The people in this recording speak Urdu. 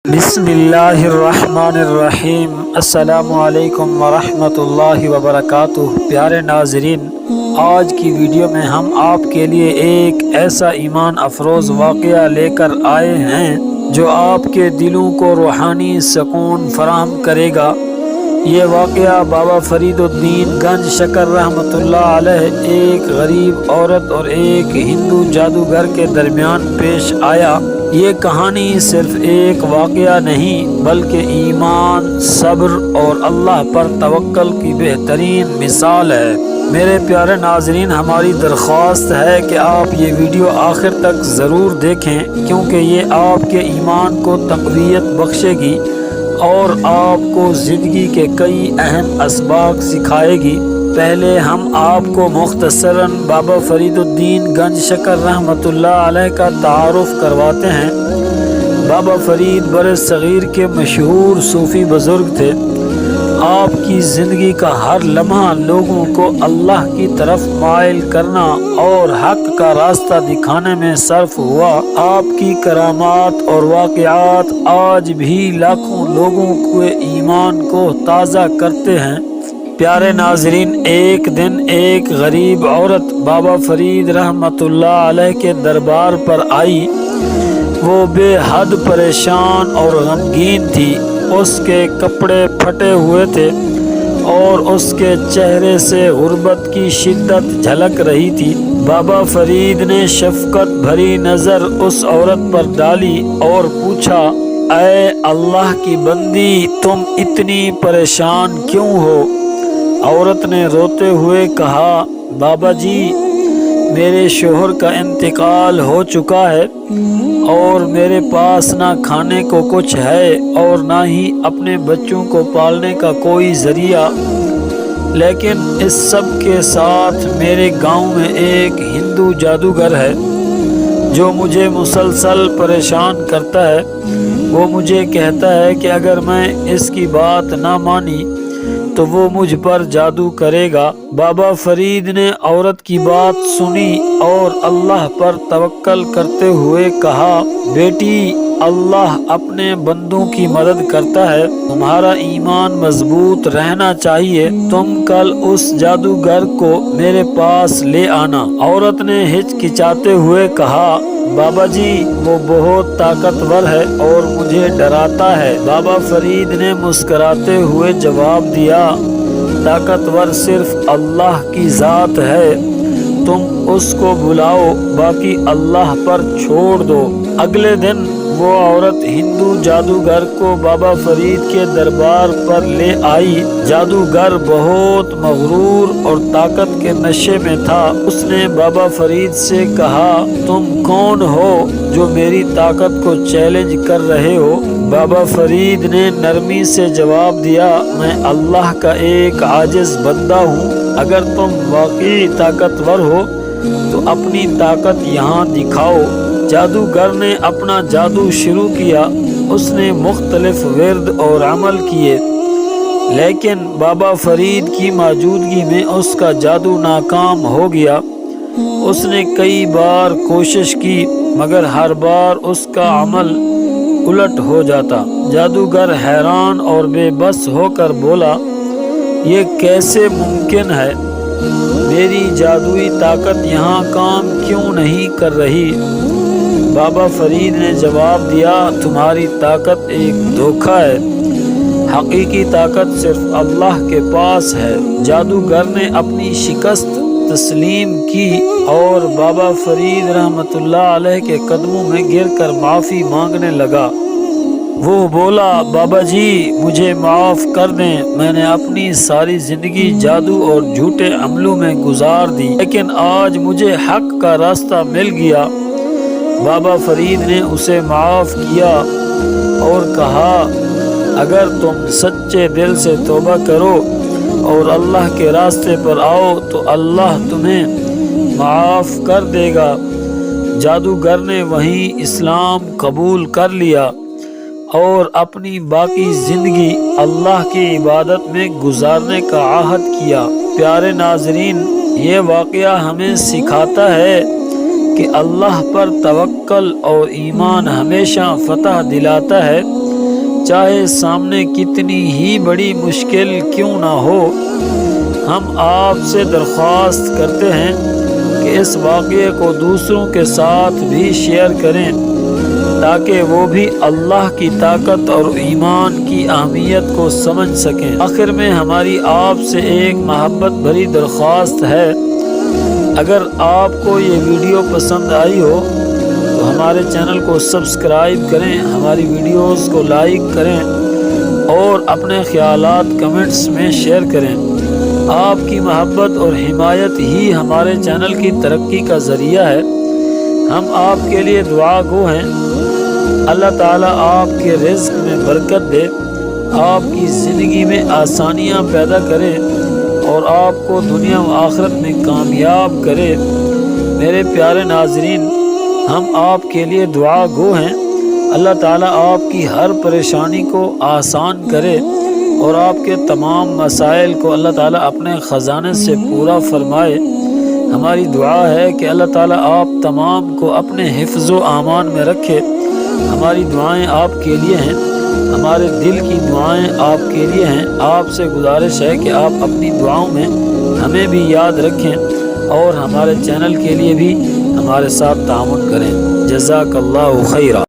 بسم اللہ الرحمن الرحیم۔ السلام علیکم ورحمۃ اللہ وبرکاتہ۔ پیارے ناظرین، آج کی ویڈیو میں ہم آپ کے لیے ایک ایسا ایمان افروز واقعہ لے کر آئے ہیں جو آپ کے دلوں کو روحانی سکون فراہم کرے گا۔ یہ واقعہ بابا فرید الدین گنج شکر رحمۃ اللہ علیہ ایک غریب عورت اور ایک ہندو جادوگر کے درمیان پیش آیا۔ یہ کہانی صرف ایک واقعہ نہیں بلکہ ایمان، صبر اور اللہ پر توکل کی بہترین مثال ہے۔ میرے پیارے ناظرین، ہماری درخواست ہے کہ آپ یہ ویڈیو آخر تک ضرور دیکھیں، کیونکہ یہ آپ کے ایمان کو تقویت بخشے گی اور آپ کو زندگی کے کئی اہم اسباق سکھائے گی۔ پہلے ہم آپ کو مختصراً بابا فرید الدین گنج شکر رحمۃ اللہ علیہ کا تعارف کرواتے ہیں۔ بابا فرید بر صغیر کے مشہور صوفی بزرگ تھے۔ آپ کی زندگی کا ہر لمحہ لوگوں کو اللہ کی طرف مائل کرنا اور حق کا راستہ دکھانے میں صرف ہوا۔ آپ کی کرامات اور واقعات آج بھی لاکھوں لوگوں کے ایمان کو تازہ کرتے ہیں۔ پیارے ناظرین، ایک دن ایک غریب عورت بابا فرید رحمۃ اللہ علیہ کے دربار پر آئی۔ وہ بے حد پریشان اور غمگین تھی۔ اس کے کپڑے پھٹے ہوئے تھے اور اس کے چہرے سے غربت کی شدت جھلک رہی تھی۔ بابا فرید نے شفقت بھری نظر اس عورت پر ڈالی اور پوچھا، اے اللہ کی بندی، تم اتنی پریشان کیوں ہو؟ عورت نے روتے ہوئے کہا، بابا جی، میرے شوہر کا انتقال ہو چکا ہے اور میرے پاس نہ کھانے کو کچھ ہے اور نہ ہی اپنے بچوں کو پالنے کا کوئی ذریعہ۔ لیکن اس سب کے ساتھ میرے گاؤں میں ایک ہندو جادوگر ہے جو مجھے مسلسل پریشان کرتا ہے۔ وہ مجھے کہتا ہے کہ اگر میں اس کی بات نہ مانی تو وہ مجھ پر جادو کرے گا۔ بابا فرید نے عورت کی بات سنی اور اللہ پر توکل کرتے ہوئے کہا، بیٹی، اللہ اپنے بندوں کی مدد کرتا ہے، تمہارا ایمان مضبوط رہنا چاہیے، تم کل اس جادوگر کو میرے پاس لے آنا۔ عورت نے ہچکچاتے ہوئے کہا، بابا جی، وہ بہت طاقتور ہے اور مجھے ڈراتا ہے۔ بابا فرید نے مسکراتے ہوئے جواب دیا، طاقتور صرف اللہ کی ذات ہے، تم اس کو بلاؤ، باقی اللہ پر چھوڑ دو۔ اگلے دن وہ عورت ہندو جادوگر کو بابا فرید کے دربار پر لے آئی۔ جادوگر بہت مغرور اور طاقت کے نشے میں تھا۔ اس نے بابا فرید سے کہا، تم کون ہو جو میری طاقت کو چیلنج کر رہے ہو؟ بابا فرید نے نرمی سے جواب دیا، میں اللہ کا ایک عاجز بندہ ہوں، اگر تم واقعی طاقتور ہو تو اپنی طاقت یہاں دکھاؤ۔ جادوگر نے اپنا جادو شروع کیا۔ اس نے مختلف ورد اور عمل کیے، لیکن بابا فرید کی موجودگی میں اس کا جادو ناکام ہو گیا۔ اس نے کئی بار کوشش کی مگر ہر بار اس کا عمل الٹ ہو جاتا۔ جادوگر حیران اور بے بس ہو کر بولا، یہ کیسے ممکن ہے؟ میری جادوئی طاقت یہاں کام کیوں نہیں کر رہی؟ بابا فرید نے جواب دیا، تمہاری طاقت ایک دھوکہ ہے، حقیقی طاقت صرف اللہ کے پاس ہے۔ جادوگر نے اپنی شکست تسلیم کی اور بابا فرید رحمۃ اللہ علیہ کے قدموں میں گر کر معافی مانگنے لگا۔ وہ بولا، بابا جی، مجھے معاف کر دیں، میں نے اپنی ساری زندگی جادو اور جھوٹے عملوں میں گزار دی، لیکن آج مجھے حق کا راستہ مل گیا۔ بابا فرید نے اسے معاف کیا اور کہا، اگر تم سچے دل سے توبہ کرو اور اللہ کے راستے پر آؤ تو اللہ تمہیں معاف کر دے گا۔ جادوگر نے وہیں اسلام قبول کر لیا اور اپنی باقی زندگی اللہ کی عبادت میں گزارنے کا عہد کیا۔ پیارے ناظرین، یہ واقعہ ہمیں سکھاتا ہے کہ اللہ پر توکل اور ایمان ہمیشہ فتح دلاتا ہے۔ چاہے سامنے کتنی ہی بڑی مشکل کیوں نہ ہو، ہم آپ سے درخواست کرتے ہیں کہ اس واقعے کو دوسروں کے ساتھ بھی شیئر کریں تاکہ وہ بھی اللہ کی طاقت اور ایمان کی اہمیت کو سمجھ سکیں۔ آخر میں ہماری آپ سے ایک محبت بھری درخواست ہے، اگر آپ کو یہ ویڈیو پسند آئی ہو تو ہمارے چینل کو سبسکرائب کریں، ہماری ویڈیوز کو لائک کریں اور اپنے خیالات کمنٹس میں شیئر کریں۔ آپ کی محبت اور حمایت ہی ہمارے چینل کی ترقی کا ذریعہ ہے۔ ہم آپ کے لیے دعا گو ہیں، اللہ تعالیٰ آپ کے رزق میں برکت دے، آپ کی زندگی میں آسانیاں پیدا کرے اور آپ کو دنیا و آخرت میں کامیاب کرے۔ میرے پیارے ناظرین، ہم آپ کے لیے دعا گو ہیں، اللہ تعالیٰ آپ کی ہر پریشانی کو آسان کرے اور آپ کے تمام مسائل کو اللہ تعالیٰ اپنے خزانے سے پورا فرمائے۔ ہماری دعا ہے کہ اللہ تعالیٰ آپ تمام کو اپنے حفظ و امان میں رکھے۔ ہماری دعائیں آپ کے لیے ہیں، ہمارے دل کی دعائیں آپ کے لیے ہیں۔ آپ سے گزارش ہے کہ آپ اپنی دعاؤں میں ہمیں بھی یاد رکھیں اور ہمارے چینل کے لیے بھی ہمارے ساتھ تعاون کریں۔ جزاک اللہ خیرہ۔